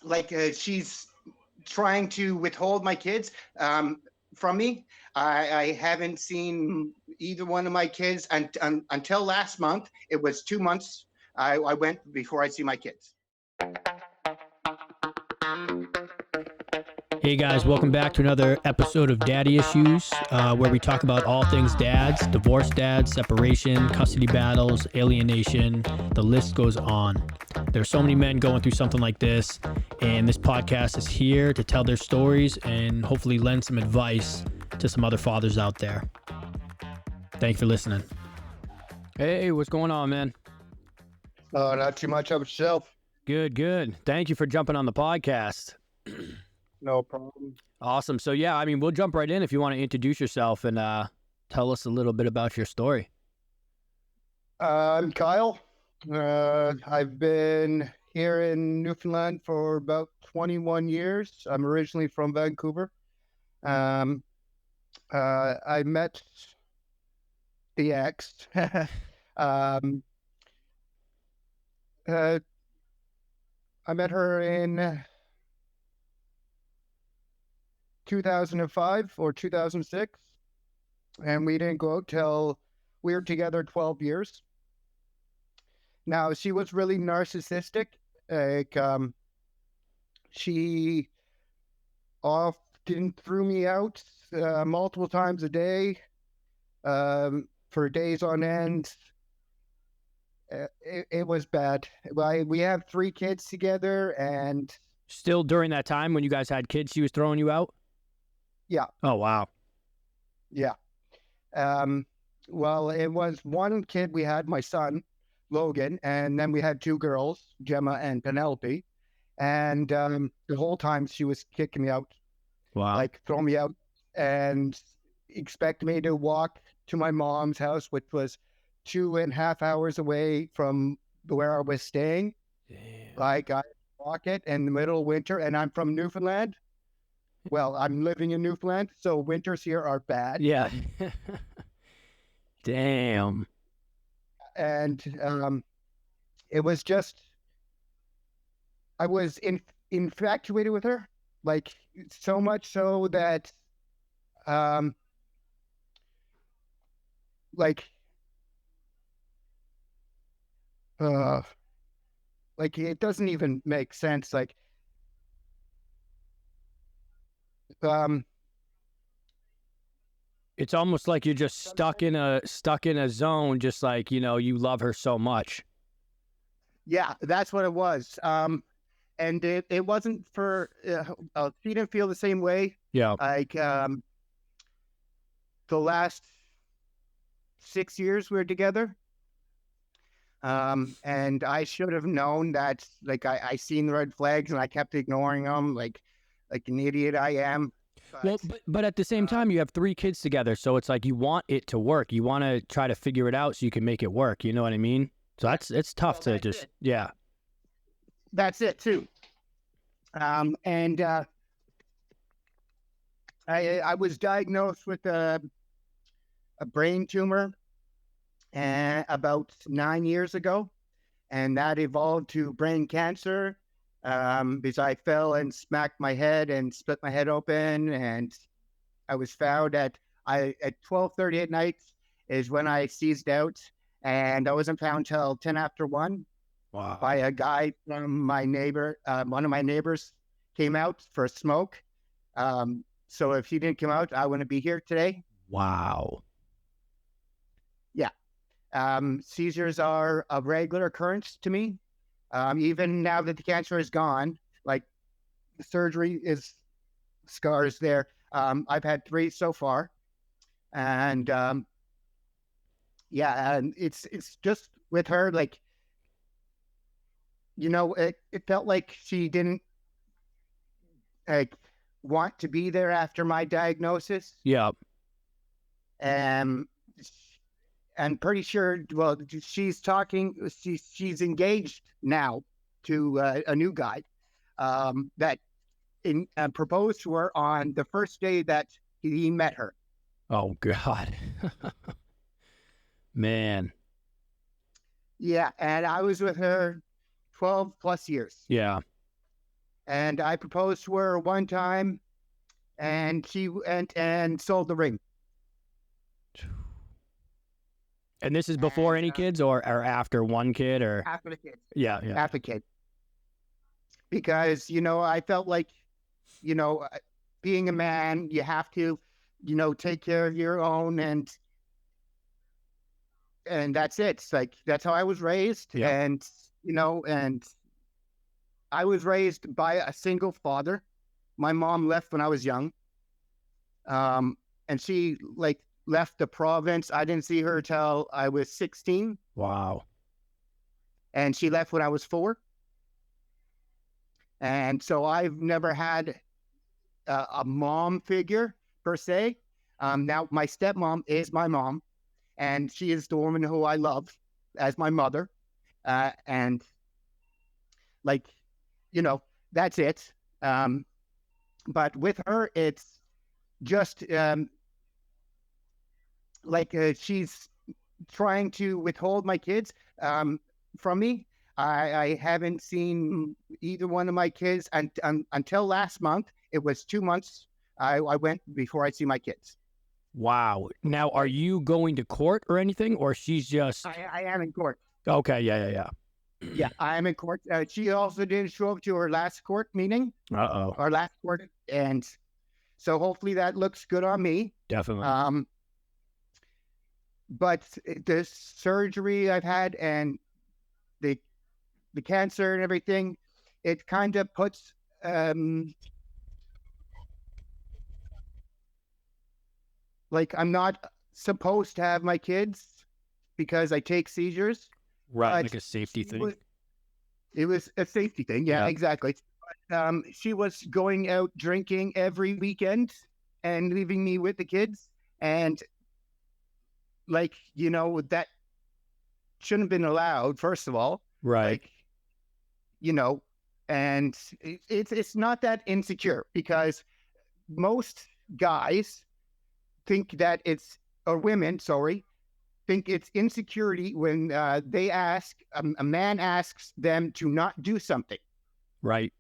like she's trying to withhold my kids from me. I haven't seen either one of my kids until last month. It was 2 months I went before I see my kids. Hey guys, welcome back to another episode of Daddy Issues, where we talk about all things dads, divorced dads, separation, custody battles, alienation. The list goes on. There's so many men going through something like this, and this podcast is here to tell their stories and hopefully lend some advice to some other fathers out there. Thanks for listening. Hey, what's going on, man? Not too much of yourself. Good. Thank you for jumping on the podcast. No problem. Awesome. So yeah, I mean, we'll jump right in if you want to introduce yourself and tell us a little bit about your story. I'm Kyle. I've been here in Newfoundland for about 21 years. I'm originally from Vancouver. I met the ex. I met her in 2005 or 2006, and we didn't go out till we were together 12 years. Now, she was really narcissistic. Like, she often threw me out multiple times a day for days on end. It was bad. We have 3 kids together, and Still during that time when you guys had kids, she was throwing you out? yeah. Oh, wow. Yeah. Well, it was one kid we had, my son, Logan, and then we had 2 girls, Gemma and Penelope. And the whole time she was kicking me out, Wow. like throwing me out, and expect me to walk to my mom's house, which was 2.5 hours away from where I was staying. Damn. Like, I walk it in the middle of winter, and I'm from Newfoundland. Well, I'm living in Newfoundland, so winters here are bad. Yeah. Damn. And it was just, I was infatuated with her, like so much so that like it doesn't even make sense. Like It's almost like you're just stuck in a zone, just like, you love her so much. yeah, that's what it was. And it wasn't for she didn't feel the same way. Yeah. Like the last 6 years we were together. And I should have known that, like, I seen the red flags and I kept ignoring them like an idiot I am. Well, but at the same time, you have 3 kids together, so it's like you want it to work. You want to try to figure it out so you can make it work. You know what I mean? So it's tough to just, yeah. That's it too. And I was diagnosed with a brain tumor about 9 years ago, and that evolved to brain cancer. Because I fell and smacked my head and split my head open, and I was found at 12:30 at night is when I seized out, and I wasn't found till 10 after 1. Wow. By a guy from my neighbor. One of my neighbors came out for a smoke. So if he didn't come out, I wouldn't be here today. Wow. Yeah. Seizures are a regular occurrence to me. Even now that the cancer is gone, like the surgery is scars there. I've had 3 so far, and yeah, and it's just with her, like, it felt like she didn't like want to be there after my diagnosis. Yeah. I'm pretty sure, well, she's engaged now to a new guy that proposed to her on the first day that he met her. Oh, God. Man. Yeah, and I was with her 12 plus years. Yeah. And I proposed to her one time, and she went and sold the ring. And this is before And any kids or after one kid or? after the kids, Yeah. after the kid, because I felt like, you know, being a man, you have to, take care of your own, and that's it. It's like that's how I was raised, Yep. and I was raised by a single father. My mom left when I was young, and she left the province. I didn't see her till I was 16, Wow. and she left when I was 4. And so I've never had a mom figure per se. Now my stepmom is my mom, and she is the woman who I love as my mother. And like, that's it. But with her, it's just she's trying to withhold my kids from me. I haven't seen either one of my kids until last month. It was 2 months I went before I see my kids. Wow. Now, are you going to court or anything, or she's just? I am in court. Okay. Yeah. Yeah, I am in court. She also didn't show up to her last court meeting, Uh-oh. our last court, and so hopefully that looks good on me. Definitely. But the surgery I've had and the cancer and everything, it kind of puts like I'm not supposed to have my kids because I take seizures. Right, like a safety thing. It was a safety thing. Yeah, Yeah. exactly. She was going out drinking every weekend and leaving me with the kids. And that shouldn't have been allowed, first of all. Right. And it's not that insecure, because most guys think that or women, sorry, think it's insecurity when they ask, a man asks them to not do something. Right.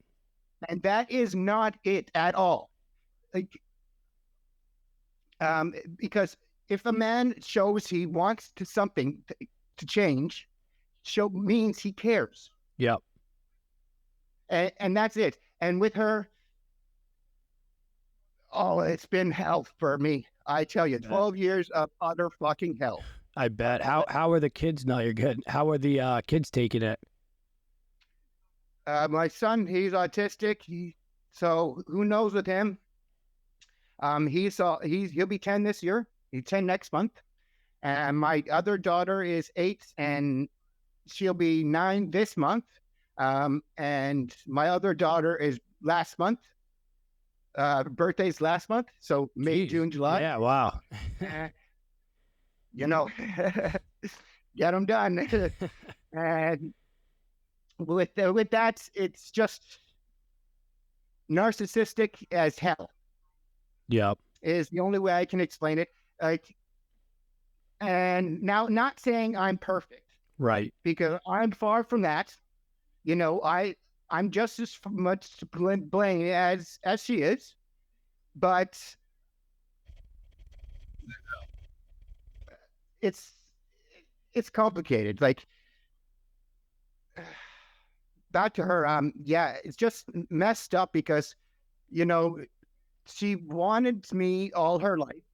And that is not it at all. Because if a man shows he wants something to change, means he cares. Yep. And that's it. And with her, it's been hell for me. I tell you, 12 years of utter fucking hell. I bet. How are the kids now? You're good. How are the kids taking it? My son, he's autistic. So who knows with him? He'll be 10 this year. He's 10 next month. And my other daughter is 8, and she'll be 9 this month. And my other daughter is last month. Birthday's last month. So May, June, July. Yeah. Wow. Get them done. And with that, it's just narcissistic as hell. Yep. Is the only way I can explain it. And now, not saying I'm perfect, right? Because I'm far from that. I'm just as much to blame as she is, but it's complicated. Like, back to her. Yeah, it's just messed up because, she wanted me all her life,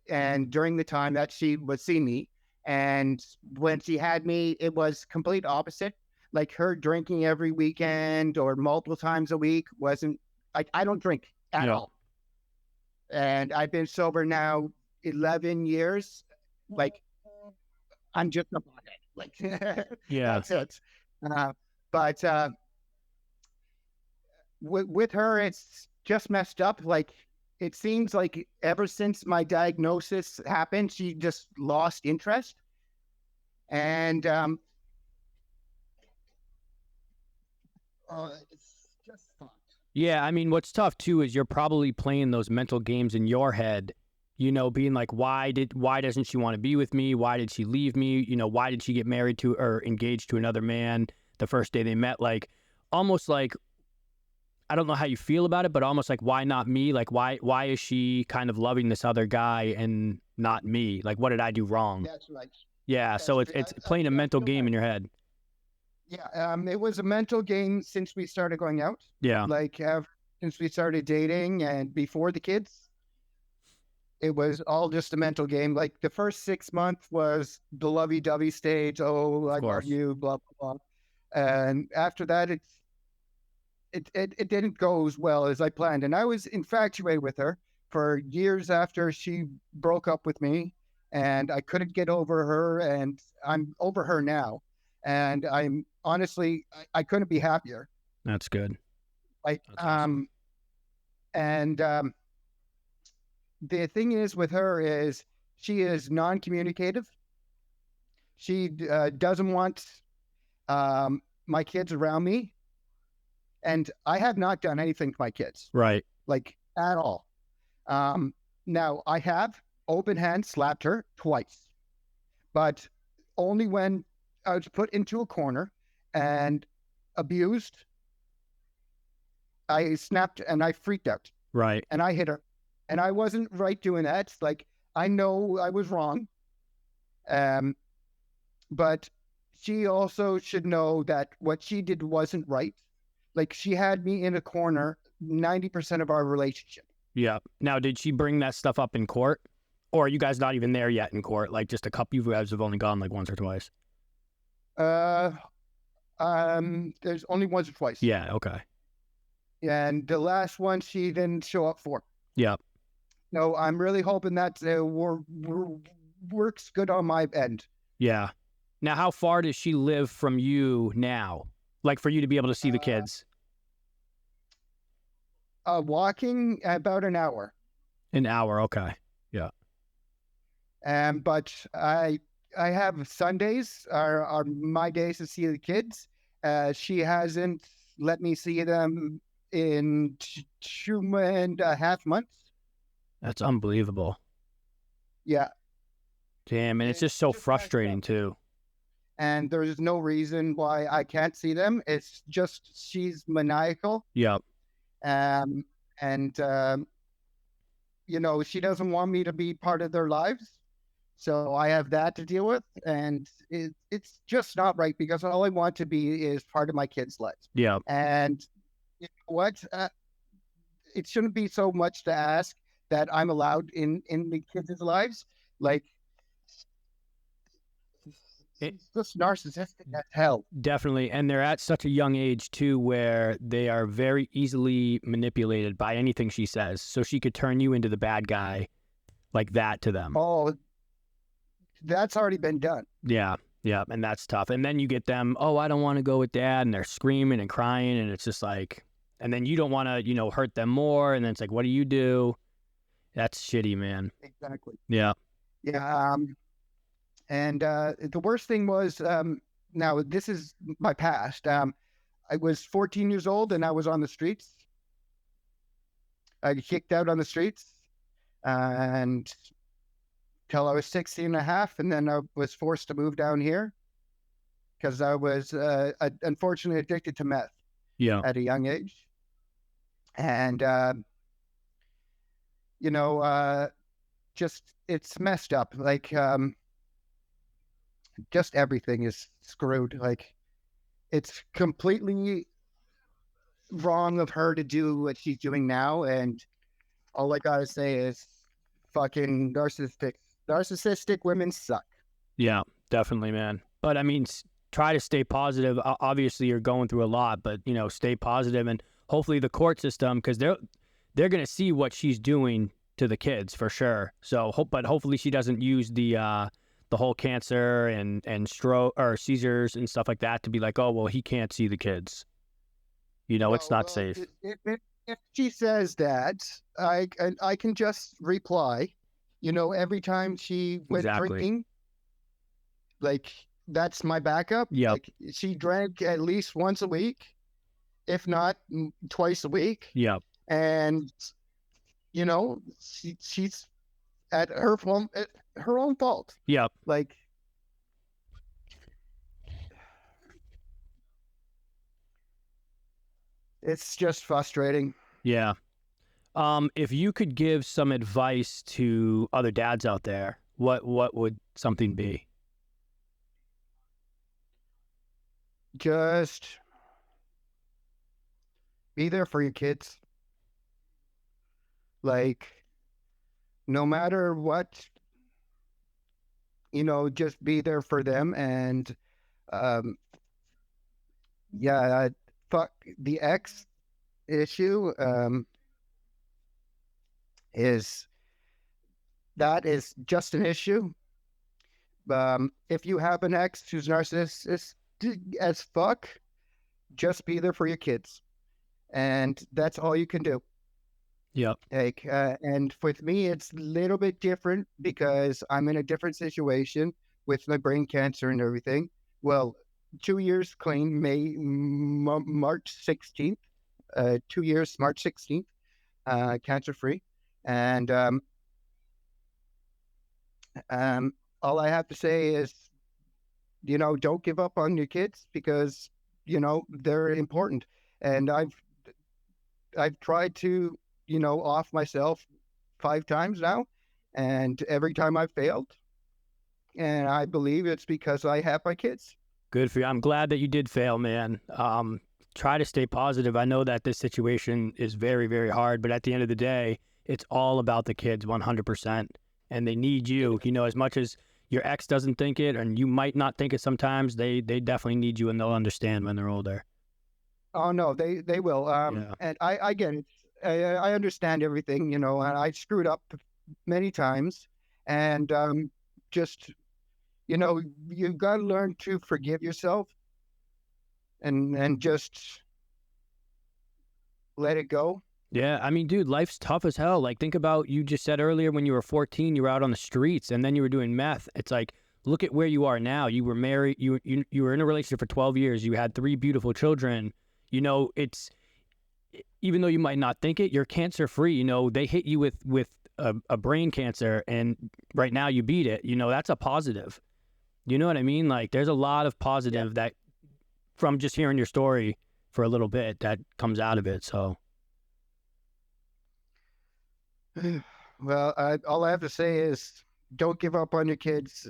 and during the time that she was seeing me, and when she had me, it was complete opposite. Like, her drinking every weekend or multiple times a week wasn't like, I don't drink at all. And I've been sober now 11 years. Like, I'm just a pothead. Like, yeah, that's it. But with her, it's just messed up. Like, it seems like ever since my diagnosis happened, she just lost interest. And it's just fun. Yeah, I mean, what's tough too is you're probably playing those mental games in your head, being like, why doesn't she want to be with me? Why did she leave me? Why did she get married to or engaged to another man the first day they met? Like, almost like I don't know how you feel about it, but almost like, why not me? Like, why is she kind of loving this other guy and not me? Like, what did I do wrong? That's right. Yeah. That's So true. it's playing a mental feel game that. in your head. Yeah, it was a mental game since we started going out. Yeah. Like since we started dating and before the kids, it was all just a mental game. Like the first 6 months was the lovey-dovey stage. Oh, I love course. you, blah blah blah. And after that, it didn't go as well as I planned. And I was infatuated with her for years after she broke up with me, and I couldn't get over her, and I'm over her now. And I'm honestly, I couldn't be happier. That's good. Like, That's awesome. and the thing is with her is she is non-communicative. She doesn't want my kids around me, and I have not done anything to my kids, Right. like at all. Now I have open hand slapped her twice, but only when I was put into a corner and abused. I snapped and I freaked out Right. and I hit her, and I wasn't right doing that. Like I know I was wrong, um, but she also should know that what she did wasn't right. Like she had me in a corner 90% of our relationship. Yeah. Now, did she bring that stuff up in court? Or are you guys not even there yet in court? Like just a couple of you guys have only gone like once or twice? There's only once or twice. Yeah. Okay. And the last one she didn't show up for. Yeah. No, I'm really hoping that works good on my end. Yeah. Now, how far does she live from you now? Like for you to be able to see the kids? Walking about an hour. An hour. Okay. Yeah. But I have Sundays are my days to see the kids. She hasn't let me see them in 2.5 months. That's unbelievable. Yeah. Damn. And it's just so frustrating too. And there's no reason why I can't see them. It's just she's maniacal. Yep. You know, she doesn't want me to be part of their lives. So I have that to deal with. And it's just not right because all I want to be is part of my kids' lives. Yeah. And you know what? It shouldn't be so much to ask that I'm allowed in the kids' lives. Like, it's just narcissistic as hell. Definitely. And they're at such a young age too, where they are very easily manipulated by anything she says. So she could turn you into the bad guy like that to them. Oh, that's already been done. Yeah. Yeah. And that's tough. And then you get them, oh, I don't want to go with dad. And they're screaming and crying. And it's just like, and then you don't want to, you know, hurt them more. And then it's like, what do you do? That's shitty, man. Exactly. Yeah. Yeah. And the worst thing was, now this is my past. I was 14 years old and I was on the streets. I got kicked out on the streets and till I was 16 and a half. And then I was forced to move down here because I was unfortunately addicted to meth at a young age. And, you know, just it's messed up. Like, just everything is screwed. Like it's completely wrong of her to do what she's doing now. And all I gotta say is fucking narcissistic women suck. Yeah, definitely, man. But I mean, try to stay positive. Obviously you're going through a lot, but you know, stay positive and hopefully the court system, because they're going to see what she's doing to the kids for sure. So but hopefully she doesn't use the whole cancer and stroke or seizures and stuff like that to be like, oh, well, he can't see the kids. You know, it's not safe. If she says that, I can just reply, you know, every time she went drinking, like that's my backup. Yeah. Like she drank at least once a week, if not twice a week. Yeah. And, you know, she's at her own fault. Yep. Like, It's just frustrating. Yeah. If you could give some advice to other dads out there, what would something be? Just be there for your kids. Like, no matter what, just be there for them. And um, yeah, fuck the ex issue. Is that is just an issue. If you have an ex who's narcissistic as fuck, just be there for your kids, and that's all you can do. Yep. Like, and with me, it's a little bit different because I'm in a different situation with my brain cancer and everything. Well, 2 years clean, March 16th, 2 years, March 16th, cancer free. And all I have to say is, don't give up on your kids because, they're important. And I've tried to, off myself 5 times now, and every time I failed. And I believe it's because I have my kids. Good for you. I'm glad that you did fail, man. Try to stay positive. I know that this situation is very, very hard, but at the end of the day, it's all about the kids 100%. And they need you, as much as your ex doesn't think it, and you might not think it sometimes, they definitely need you, and they'll understand when they're older. Oh no, they will. Yeah. And I get it. I understand everything, and I screwed up many times, and just, you've got to learn to forgive yourself, and just let it go. Yeah, I mean, dude, life's tough as hell. Like, think about, you just said earlier when you were 14, you were out on the streets, and then you were doing meth. It's like, look at where you are now. You were married. You were in a relationship for 12 years. You had 3 beautiful children. It's, even though you might not think it, you're cancer free. They hit you with a brain cancer, and right now you beat it. That's a positive. You know what I mean? Like, there's a lot of positive that from just hearing your story for a little bit that comes out of it. So. Well, all I have to say is don't give up on your kids,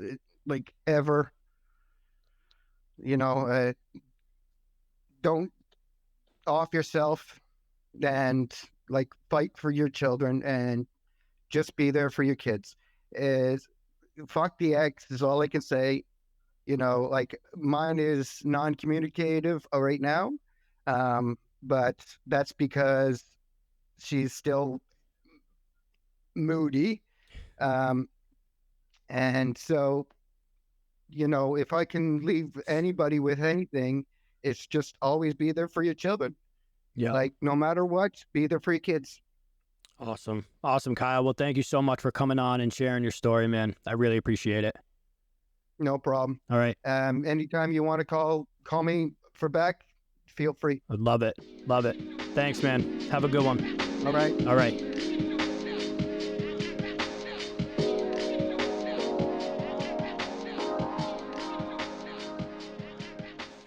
like, ever. Don't off yourself, and like, fight for your children, and just be there for your kids. Is Fuck the ex is all I can say. Like, mine is non-communicative right now, but that's because she's still moody. And so, if I can leave anybody with anything, it's just always be there for your children. Yeah. Like, no matter what, be there for your kids. Awesome, Kyle. Well, thank you so much for coming on and sharing your story, man. I really appreciate it. No problem. All right. Anytime you want to call me for back, feel free. I'd love it. Thanks, man. Have a good one. All right. All right.